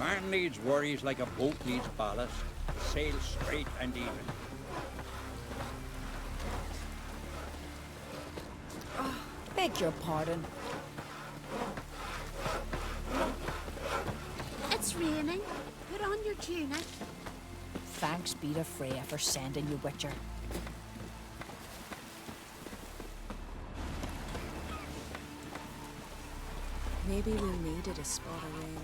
Man needs worries like a boat needs ballast. Sail straight and even. Beg your pardon. It's raining. Put on your tunic. Thanks be to Freya for sending you, Witcher. Maybe we needed a spot of rain.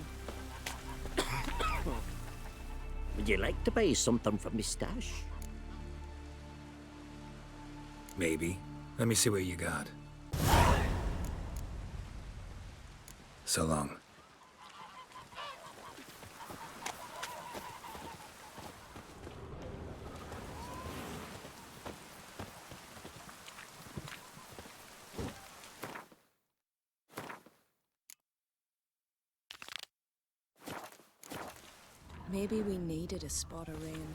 Would you like to buy something from me stash? Maybe. Let me see what you got. So long. Maybe we needed a spot of rain.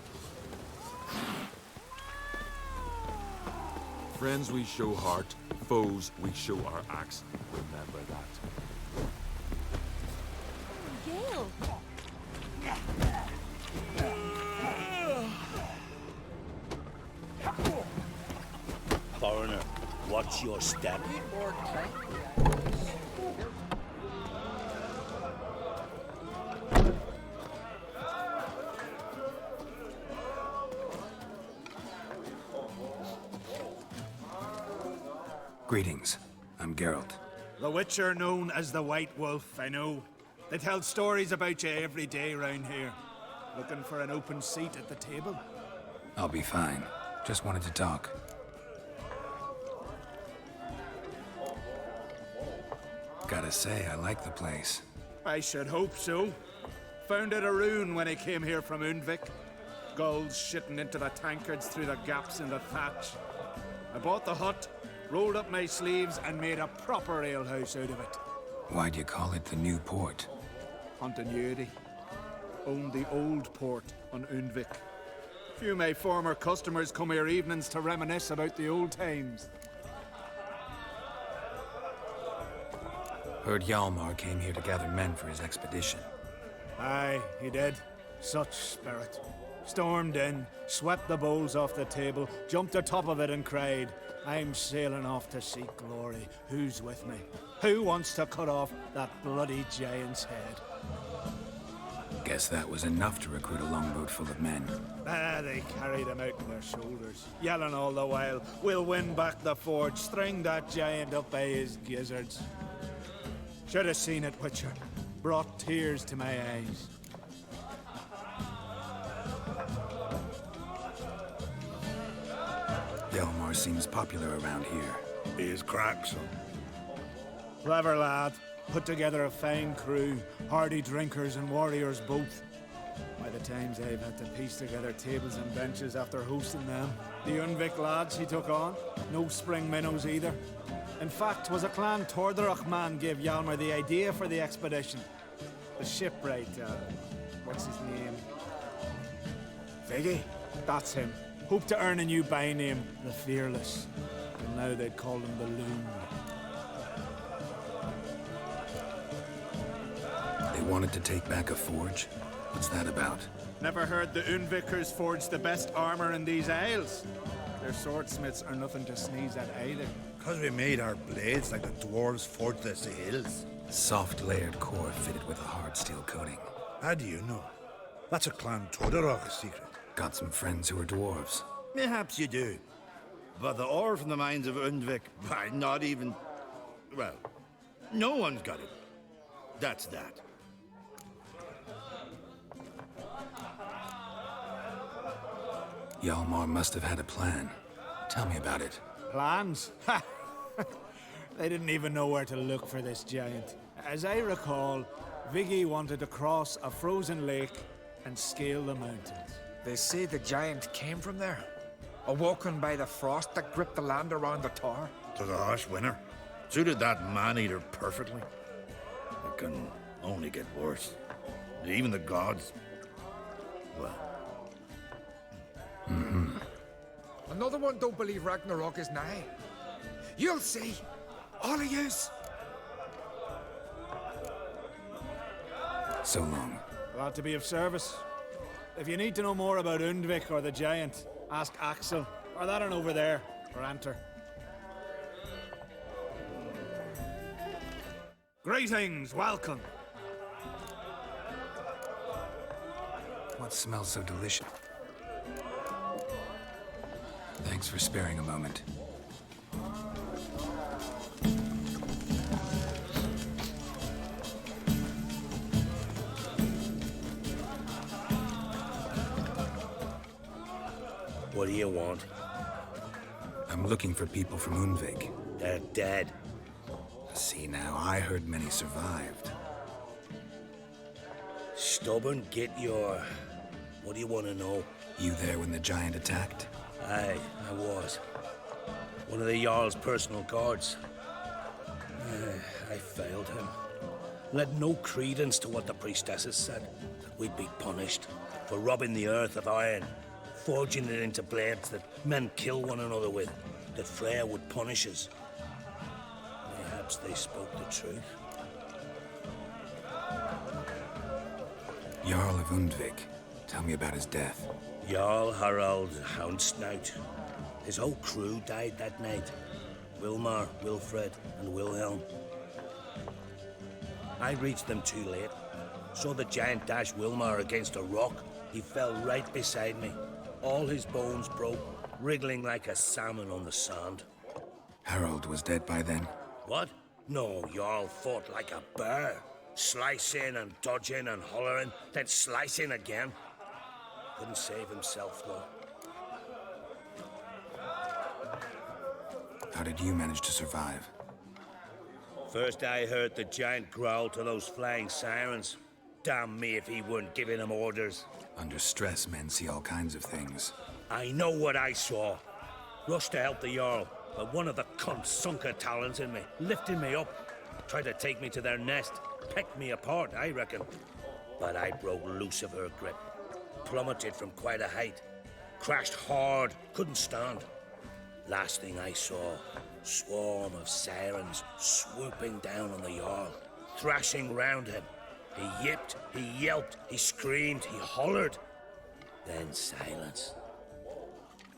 Friends we show heart, foes we show our axe. Remember that. Gale! Foreigner, watch your step. Greetings. I'm Geralt. The Witcher known as the White Wolf, I know. They tell stories about you every day round here. Looking for an open seat at the table? I'll be fine. Just wanted to talk. Gotta say, I like the place. I should hope so. Found it a ruin when I came here from Undvik. Gulls shitting into the tankards through the gaps in the thatch. I bought the hut, rolled up my sleeves, and made a proper alehouse out of it. Why'd you call it the New Port? Continuity. Owned the old port on Undvik. Few of my former customers come here evenings to reminisce about the old times. Heard Hjalmar came here to gather men for his expedition. Aye, he did. Such spirit. Stormed in, swept the bowls off the table, jumped atop of it and cried, "I'm sailing off to seek glory. Who's with me? Who wants to cut off that bloody giant's head?" Guess that was enough to recruit a longboat full of men. They carried him out on their shoulders, yelling all the while, "We'll win back the forge, string that giant up by his gizzards." Should have seen it, Witcher. Brought tears to my eyes. Hjalmar seems popular around here. He is crack, son. Clever lad. Put together a fine crew, hardy drinkers and warriors both. By the times I've had to piece together tables and benches after hosting them. The Undvik lads he took on, no spring minnows either. In fact, was a clan Tordarach man gave Hjalmar the idea for the expedition. The shipwright, what's his name? Viggy? That's him. Hoped to earn a new by-name, the Fearless. And now they'd call him the Loon. They wanted to take back a forge? What's that about? Never heard the Undvikers forge the best armor in these isles. Their swordsmiths are nothing to sneeze at either. Because we made our blades like the dwarves forged their hills. Soft layered core fitted with a hard steel coating. How do you know? That's a clan Tordarach secret. Got some friends who are dwarves. Perhaps you do. But the ore from the mines of Undvik, not even... Well, no one's got it. That's that. Hjalmar must have had a plan. Tell me about it. Plans? Ha! They didn't even know where to look for this giant. As I recall, Viggy wanted to cross a frozen lake and scale the mountains. They say the giant came from there. Awoken by the frost that gripped the land around the tower. It was a harsh winter. Suited that man-eater perfectly. It can only get worse. Even the gods... well... Another one don't believe Ragnarok is nigh. You'll see. All of yous. So long. Glad to be of service. If you need to know more about Undvik or the Giant, ask Axel, or that one over there, or enter. Greetings, welcome. What smells so delicious? Thanks for sparing a moment. What do you want? I'm looking for people from Undvik. They're dead. See now, I heard many survived. Stubborn, get your... What do you want to know? You there when the giant attacked? Aye, I was. One of the Jarl's personal guards. I failed him. Led no credence to what the priestesses said. That we'd be punished for robbing the earth of iron, forging it into blades that men kill one another with. That Freya would punish us. Perhaps they spoke the truth. Jarl of Undvik. Tell me about his death. Jarl Harald Houndsnout. His whole crew died that night. Wilmar, Wilfred, and Wilhelm. I reached them too late. Saw the giant dash Wilmar against a rock. He fell right beside me. All his bones broke, wriggling like a salmon on the sand. Harold was dead by then? What? No, Jarl fought like a bear. Slicing and dodging and hollering, then slicing again. Couldn't save himself, though. How did you manage to survive? First I heard the giant growl to those flying sirens. Damn me if he weren't giving them orders. Under stress, men see all kinds of things. I know what I saw. Rushed to help the Jarl, but one of the cunts sunk her talons in me, lifting me up. Tried to take me to their nest. Pecked me apart, I reckon. But I broke loose of her grip. Plummeted from quite a height. Crashed hard, couldn't stand. Last thing I saw, swarm of sirens swooping down on the Jarl, thrashing round him. He yipped, he yelped, he screamed, he hollered. Then silence.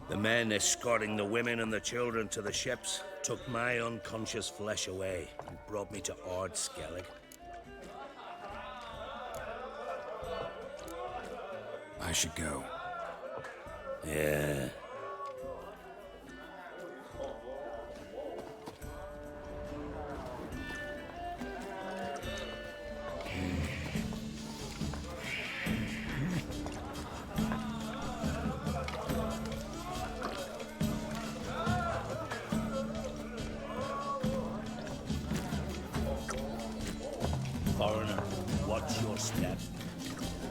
The men escorting the women and the children to the ships took my unconscious flesh away and brought me to Ard Skellig. I should go. Yeah. Foreigner, watch your step.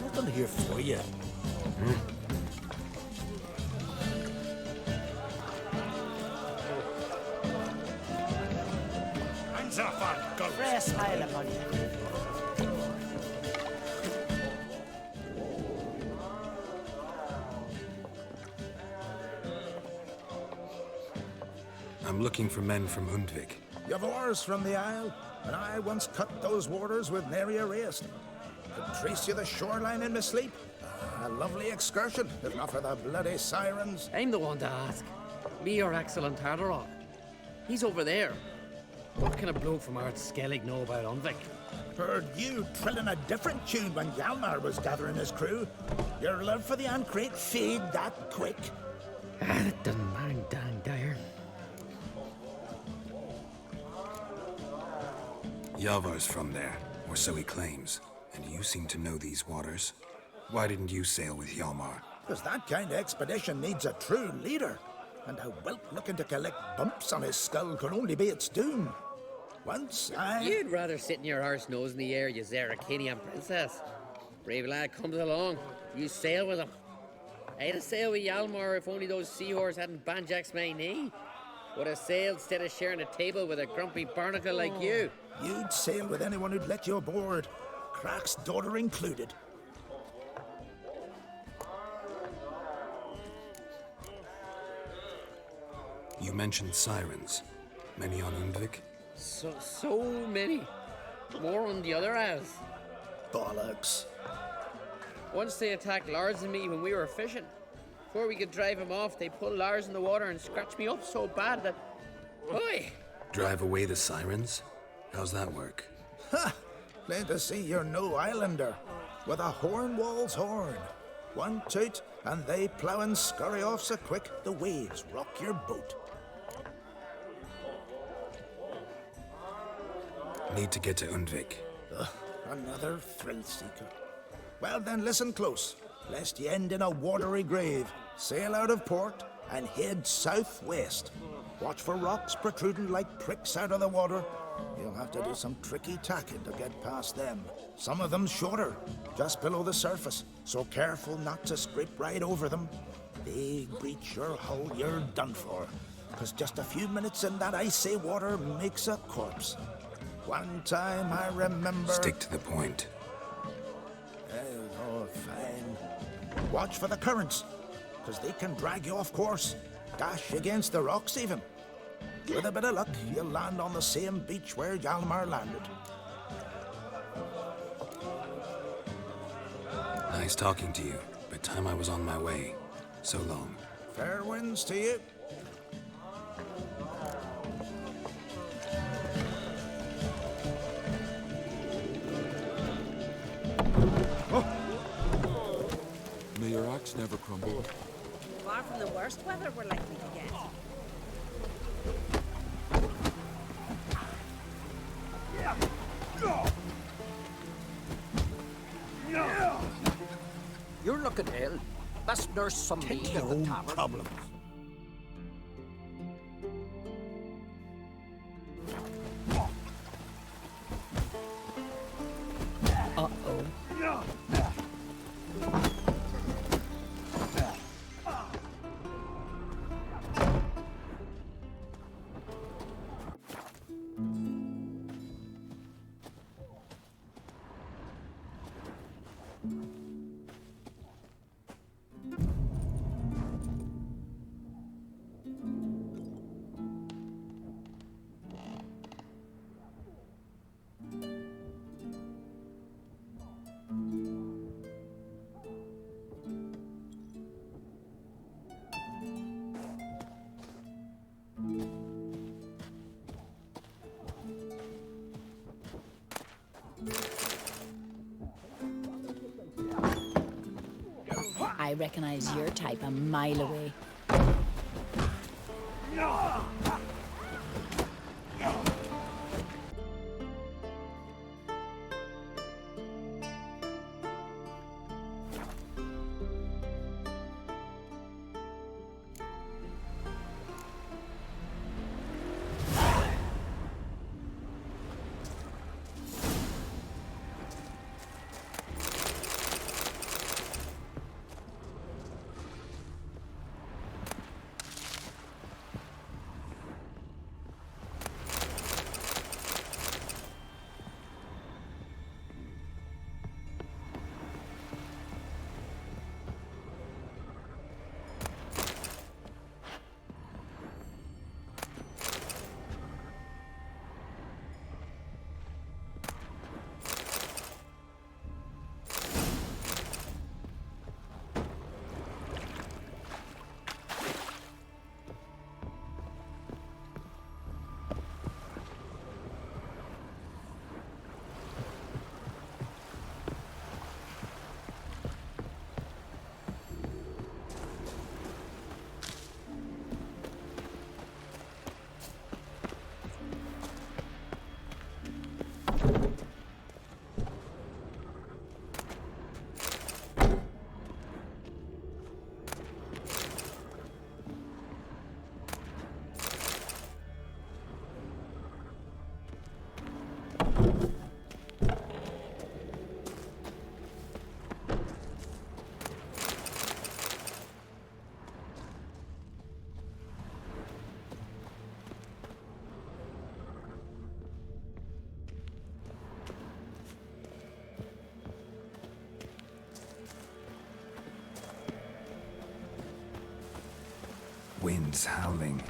Nothing here for you. Hands off on ghost. Freya smile upon you. I'm looking for men from Undvik. You've oars from the Isle, and I once cut those waters with nary a race. Could trace you the shoreline in my sleep. A lovely excursion, if not for the bloody sirens. I'm the one to ask. Me or Axel and Tardarok. He's over there. What can a bloke from Ard Skellig know about Undvik? Heard you trilling a different tune when Hjalmar was gathering his crew. Your love for the Ancrate fade that quick. That doesn't mind dang dire. Yavar's from there, or so he claims. And you seem to know these waters. Why didn't you sail with Hjalmar? Because that kind of expedition needs a true leader. And a whelp looking to collect bumps on his skull could only be its doom. Once I... You'd rather sit in your arse nose in the air, you Zarakinian princess. Brave lad comes along, you sail with him. I'd have sailed with Hjalmar if only those seahorses hadn't banjaxed my knee. Would have sailed instead of sharing a table with a grumpy barnacle like you. You'd sail with anyone who'd let you aboard. Crack's daughter included. You mentioned sirens. Many on Undvik? So many. More on the other house. Bollocks. Once they attacked Lars and me when we were fishing. Before we could drive him off, they pulled Lars in the water and scratched me up so bad that... Oi! Drive away the sirens? How's that work? Ha! Plain to see you're no islander. With a horn wall's horn. One toot, and they plough and scurry off so quick the waves rock your boat. Need to get to Undvik. Another thrill seeker. Well then, listen close, lest ye end in a watery grave. Sail out of port and head southwest. Watch for rocks protruding like pricks out of the water. You'll have to do some tricky tacking to get past them. Some of them shorter, just below the surface, so careful not to scrape right over them. They breach your hull, you're done for. 'Cause just a few minutes in that icy water makes a corpse. One time I remember... Stick to the point. Oh, fine. Watch for the currents, 'cause they can drag you off course. Dash against the rocks even. With a bit of luck, you'll land on the same beach where Hjalmar landed. Nice talking to you, but time I was on my way. So long. Fair winds to you. May your axe never crumble. Far from the worst weather we're likely to get. You're looking ill. Best nurse some mead at the tavern. Problems. Uh-oh. I recognize your type a mile away. Winds howling.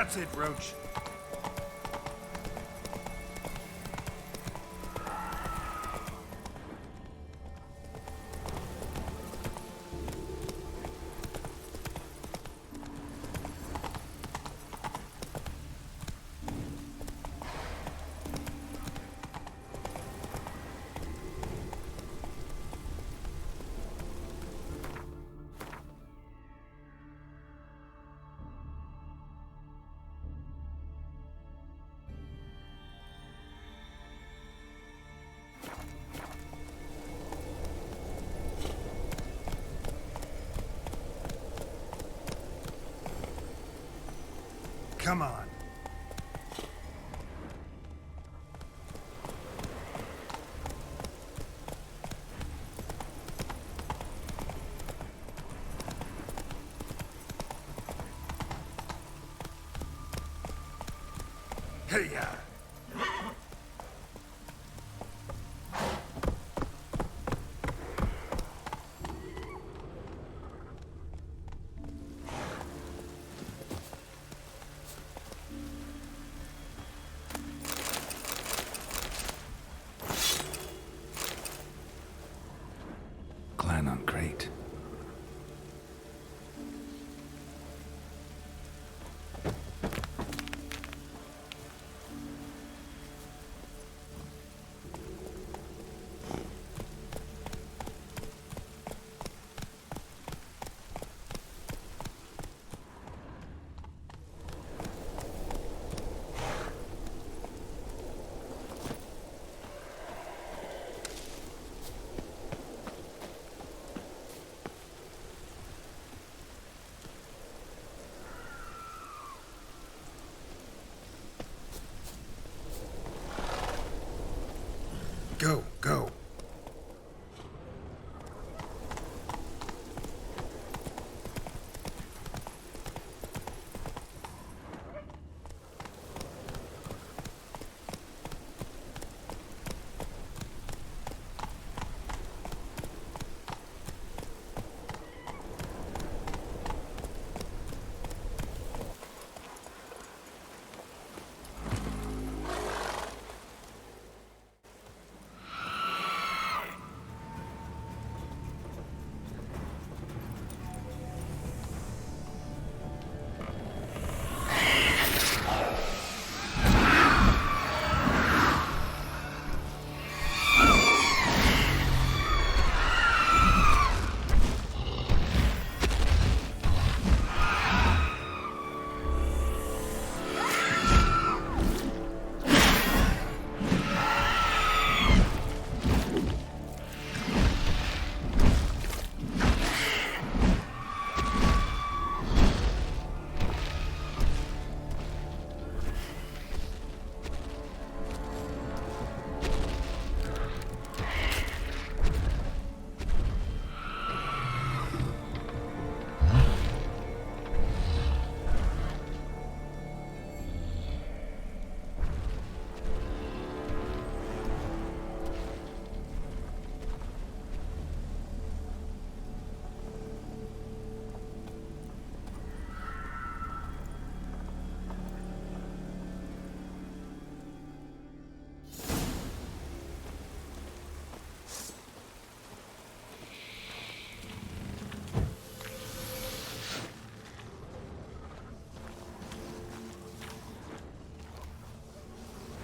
That's it, Roach. Come on. Hey-ya! Clan on crate. Go, go.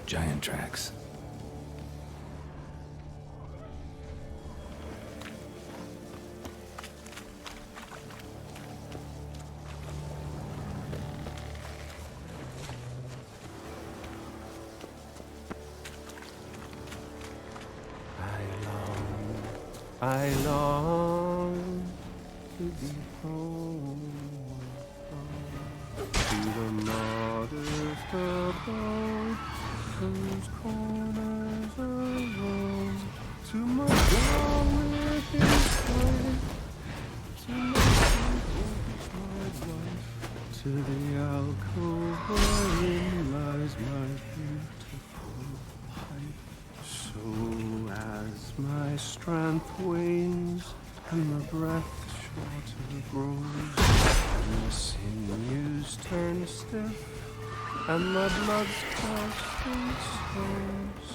Giant tracks. I long to be home to the modest abode, whose corners are roamed, to my down with his wife, to my wife, to the alcove wherein lies my beautiful wife. So as my strength wanes and my breath shorter grows, and the sinews turn stiff and my blood's casting stones.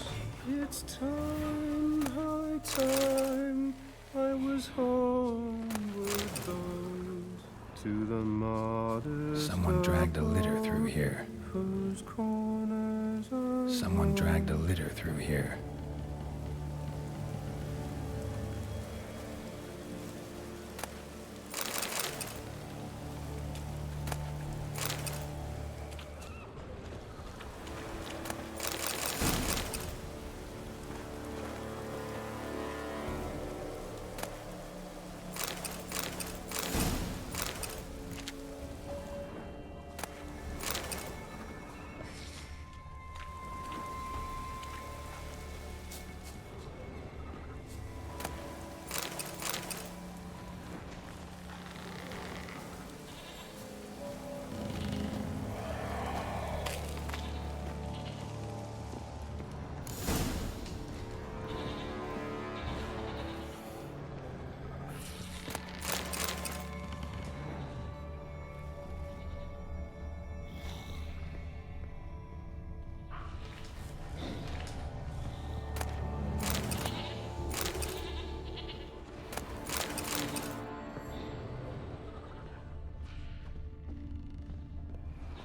It's time, high time, I was homeward bound to the modest. Someone dragged a litter through here. Whose corners are Someone dragged a litter through here.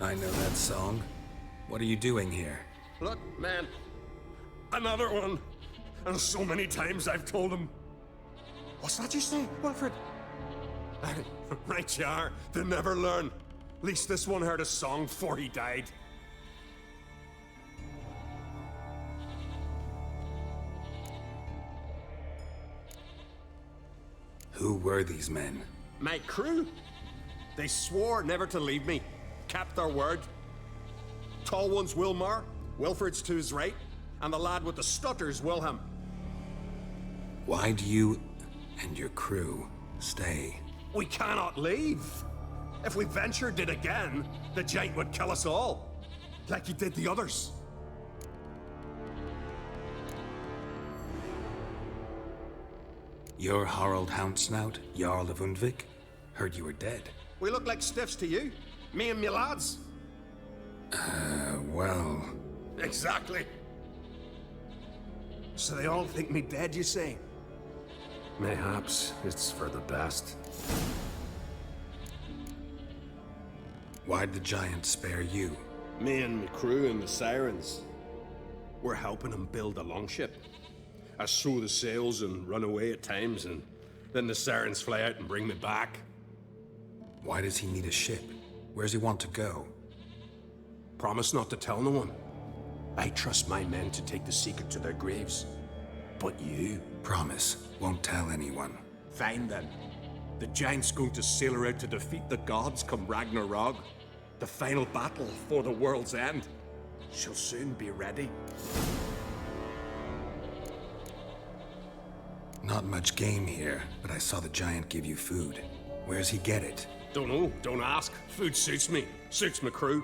I know that song. What are you doing here? Look, man. Another one. And so many times I've told him. What's that you say, Wilfred? Right you are. They never learn. At least this one heard a song before he died. Who were these men? My crew. They swore never to leave me. Kept their word. Tall one's Wilmar, Wilfred's to his right, and the lad with the stutter's Wilhelm. Why do you and your crew stay? We cannot leave. If we ventured it again, the giant would kill us all, like he did the others. You're Harald Houndsnout, Jarl of Undvik? Heard you were dead. We look like stiffs to you. Me and me lads. Well... Exactly. So they all think me dead, you say? Mayhaps it's for the best. Why'd the giant spare you? Me and my crew and the Sirens. We're helping him build a longship. I sew the sails and run away at times, and then the Sirens fly out and bring me back. Why does he need a ship? Where's he want to go? Promise not to tell no one. I trust my men to take the secret to their graves. But you... Promise. Won't tell anyone. Fine then. The giant's going to sail her out to defeat the gods come Ragnarok. The final battle for the world's end. She'll soon be ready. Not much game here, but I saw the giant give you food. Where's he get it? Don't know, don't ask. Food suits me, suits my crew.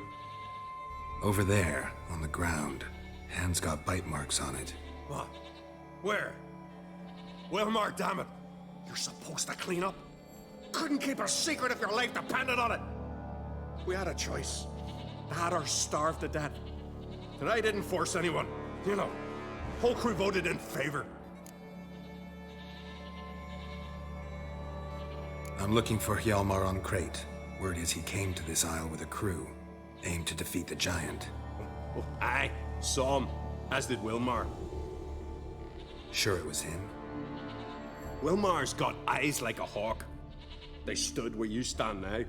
Over there, on the ground. Hand's got bite marks on it. What? Where? Wilmar, damn it. You're supposed to clean up. Couldn't keep a secret if your life depended on it. We had a choice. That or starve to death. And I didn't force anyone. You know, whole crew voted in favor. I'm looking for Hjalmar on Crate. Word is he came to this isle with a crew. Aimed to defeat the giant. Oh, aye, saw him. As did Wilmar. Sure it was him? Wilmar's got eyes like a hawk. They stood where you stand now.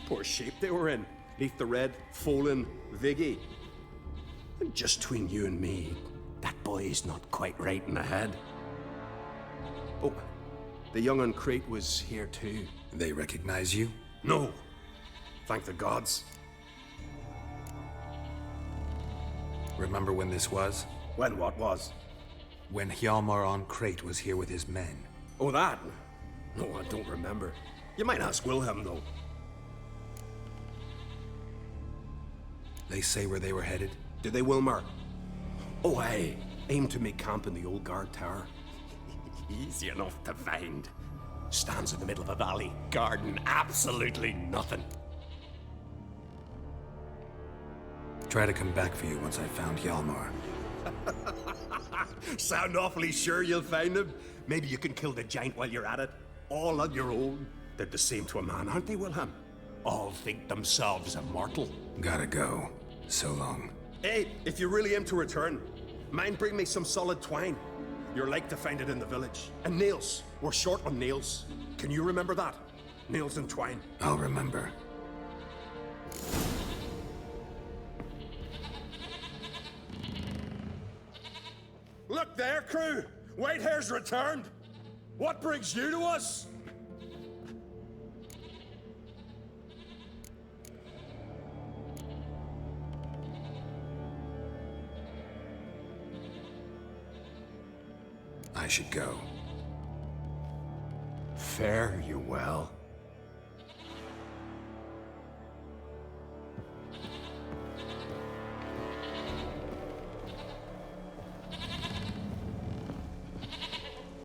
Poor shape they were in. Neath the red, Folin, Viggy. And just between you and me, that boy's not quite right in the head. Oh, the young on Crate was here too. They recognize you? No. Thank the gods. Remember when this was? When what was? When Hjalmar on Crate was here with his men. Oh, that? No, I don't remember. You might ask Wilhelm, though. They say where they were headed? Did they, Wilmar? Oh, aye. Aim to make camp in the old guard tower. Easy enough to find. Stands in the middle of a valley. Garden absolutely nothing. try to come back for you once I found Hjalmar. Sound awfully sure you'll find him? Maybe you can kill the giant while you're at it. All on your own. They're the same to a man, aren't they, Wilhelm? All think themselves immortal. Gotta go. So long. Hey, if you really aim to return, mind bring me some solid twine. You're like to find it in the village. And nails. We're short on nails. Can you remember that? Nails and twine. I'll remember. Look there, crew! Whitehair's returned! What brings you to us? I should go. Fare you well.